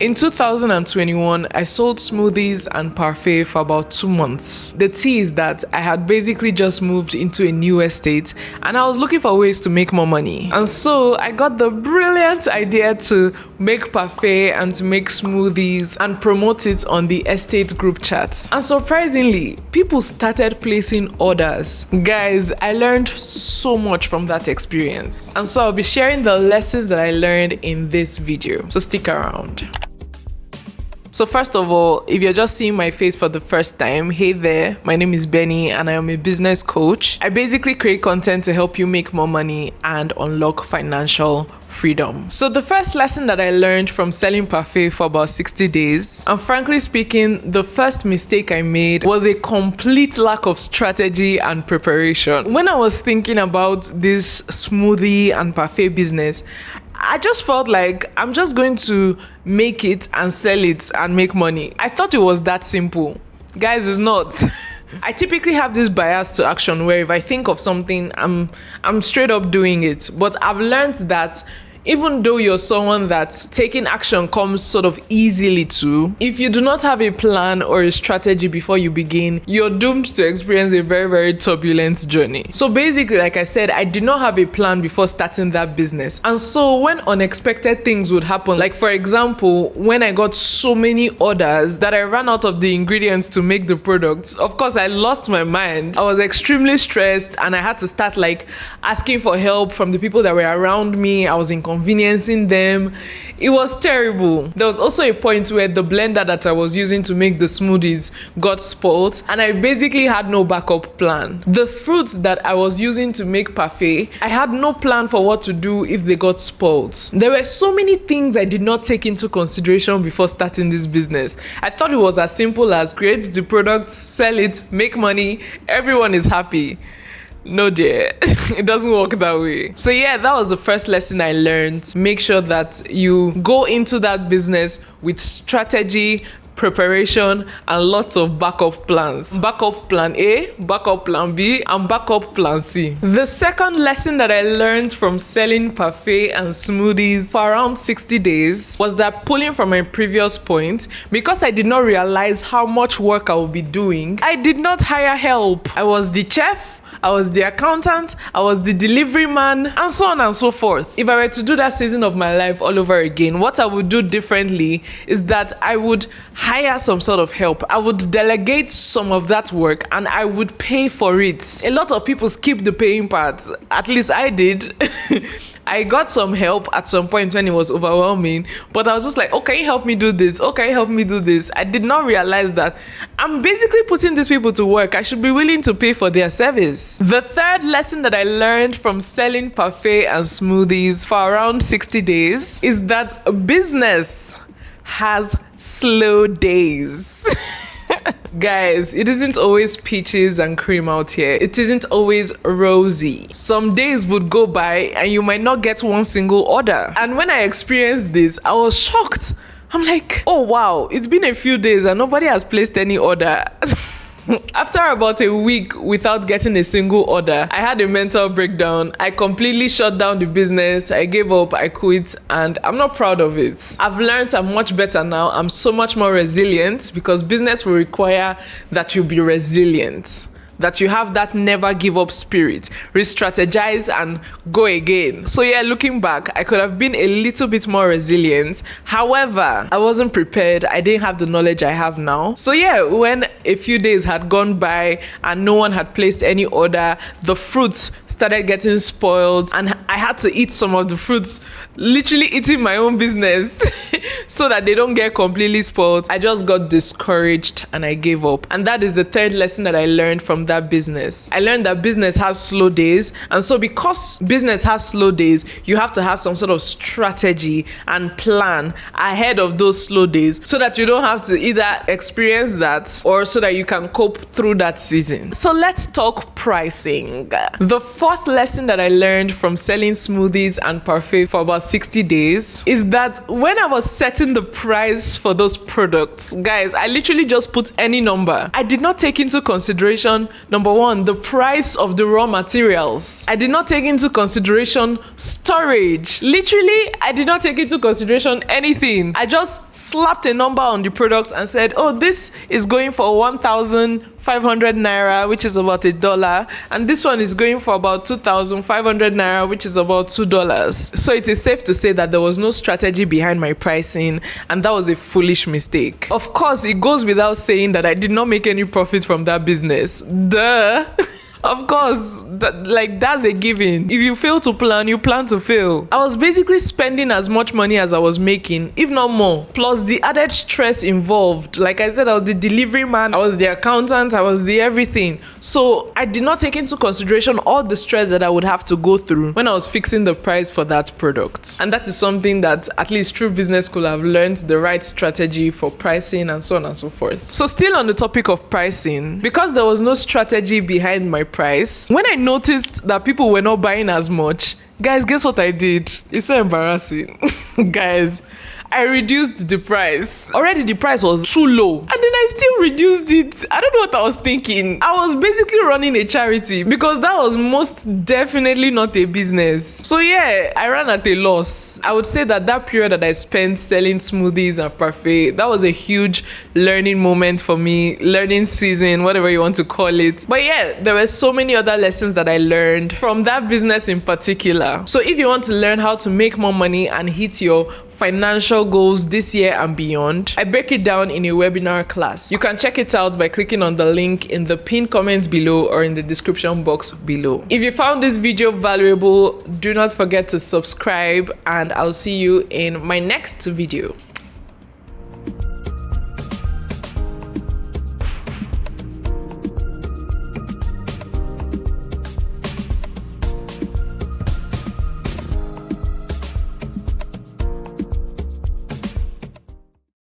In 2021, I sold smoothies and parfait for about 2 months. The tea is that I had basically just moved into a new estate and I was looking for ways to make more money. And so I got the brilliant idea to make parfait and to make smoothies and promote it on the estate group chats. And surprisingly, people started placing orders. Guys, I learned so much from that experience. And so I'll be sharing the lessons that I learned in this video. So stick around. So first of all, if you're just seeing my face for the first time, hey there, my name is Benny and I am a business coach. I basically create content to help you make more money and unlock financial freedom. So the first lesson that I learned from selling parfait for about 60 days, and frankly speaking, the first mistake I made was a complete lack of strategy and preparation. When I was thinking about this smoothie and parfait business, I just felt like I'm just going to make it and sell it and make money. I thought it was that simple. Guys, it's not. I typically have this bias to action where if I think of something, I'm straight up doing it. But I've learned that even though you're someone that taking action comes sort of easily to, if you do not have a plan or a strategy before you begin, you're doomed to experience a very, very turbulent journey. So basically, like I said, I did not have a plan before starting that business. And so when unexpected things would happen, like for example, when I got so many orders that I ran out of the ingredients to make the products, of course, I lost my mind. I was extremely stressed and I had to start like asking for help from the people that were around me. I was inconveniencing them. It was terrible. There was also a point where the blender that I was using to make the smoothies got spoiled and I basically had no backup plan. The fruits that I was using to make parfait, I had no plan for what to do if they got spoiled. There were so many things I did not take into consideration before starting this business. I thought it was as simple as create the product, sell it, make money, everyone is happy. No dear, it doesn't work that way. So yeah, that was the first lesson I learned. Make sure that you go into that business with strategy, preparation, and lots of backup plans. Backup plan A, backup plan B, and backup plan C. The second lesson that I learned from selling parfait and smoothies for around 60 days was that, pulling from my previous point, because I did not realize how much work I would be doing, I did not hire help. I was the chef, I was the accountant, I was the delivery man, and so on and so forth. If I were to do that season of my life all over again, what I would do differently is that I would hire some sort of help. I would delegate some of that work and I would pay for it. A lot of people skip the paying part. At least I did. I got some help at some point when it was overwhelming, but I was just like, oh, can you help me do this? Oh, can you help me do this? I did not realize that I'm basically putting these people to work. I should be willing to pay for their service. The third lesson that I learned from selling parfait and smoothies for around 60 days is that business has slow days. Guys, it isn't always peaches and cream out here. It isn't always rosy. Some days would go by and you might not get one single order. And when I experienced this, I was shocked. I'm like, oh wow, it's been a few days and nobody has placed any order. After about a week without getting a single order, I had a mental breakdown. I completely shut down the business. I gave up, I quit, and I'm not proud of it. I've learned I'm much better now. I'm so much more resilient because business will require that you be resilient, that you have that never give up spirit, re-strategize and go again. So yeah, looking back, I could have been a little bit more resilient. However, I wasn't prepared. I didn't have the knowledge I have now. So yeah, when a few days had gone by and no one had placed any order, the fruits started getting spoiled and I had to eat some of the fruits, literally eating my own business so that they don't get completely spoiled. I just got discouraged and I gave up. And that is the third lesson that I learned from that business. I learned that business has slow days, and so because business has slow days, you have to have some sort of strategy and plan ahead of those slow days so that you don't have to either experience that or so that you can cope through that season. So let's talk pricing. The fourth fourth lesson that I learned from selling smoothies and parfait for about 60 days is that when I was setting the price for those products, guys, I literally just put any number. I did not take into consideration, number one, the price of the raw materials. I did not take into consideration storage. Literally, I did not take into consideration anything. I just slapped a number on the product and said, oh, this is going for 1,500 naira, which is about $1, and this one is going for about 2,500 naira, which is about $2. So it is safe to say that there was no strategy behind my pricing, and that was a foolish mistake. Of course, it goes without saying that I did not make any profit from that business. Duh. Of course, that's a given. If you fail to plan, you plan to fail. I was basically spending as much money as I was making, if not more. Plus the added stress involved. Like I said, I was the delivery man, I was the accountant, I was the everything. So I did not take into consideration all the stress that I would have to go through when I was fixing the price for that product. And that is something that at least through business school I've learned the right strategy for pricing and so on and so forth. So still on the topic of pricing, because there was no strategy behind my price, when I noticed that people were not buying as much, guys, guess what I did? It's so embarrassing. Guys, I reduced the price. Already the price was too low, and then I still reduced it. I don't know what I was thinking. I was basically running a charity because that was most definitely not a business. So yeah, I ran at a loss. I would say that period that I spent selling smoothies and parfait, that was a huge learning moment for me, learning season, whatever you want to call it. But yeah, there were so many other lessons that I learned from that business in particular. So if you want to learn how to make more money and hit your financial goals this year and beyond, I break it down in a webinar class. You can check it out by clicking on the link in the pinned comments below or in the description box below. If you found this video valuable, do not forget to subscribe, and I'll see you in my next video.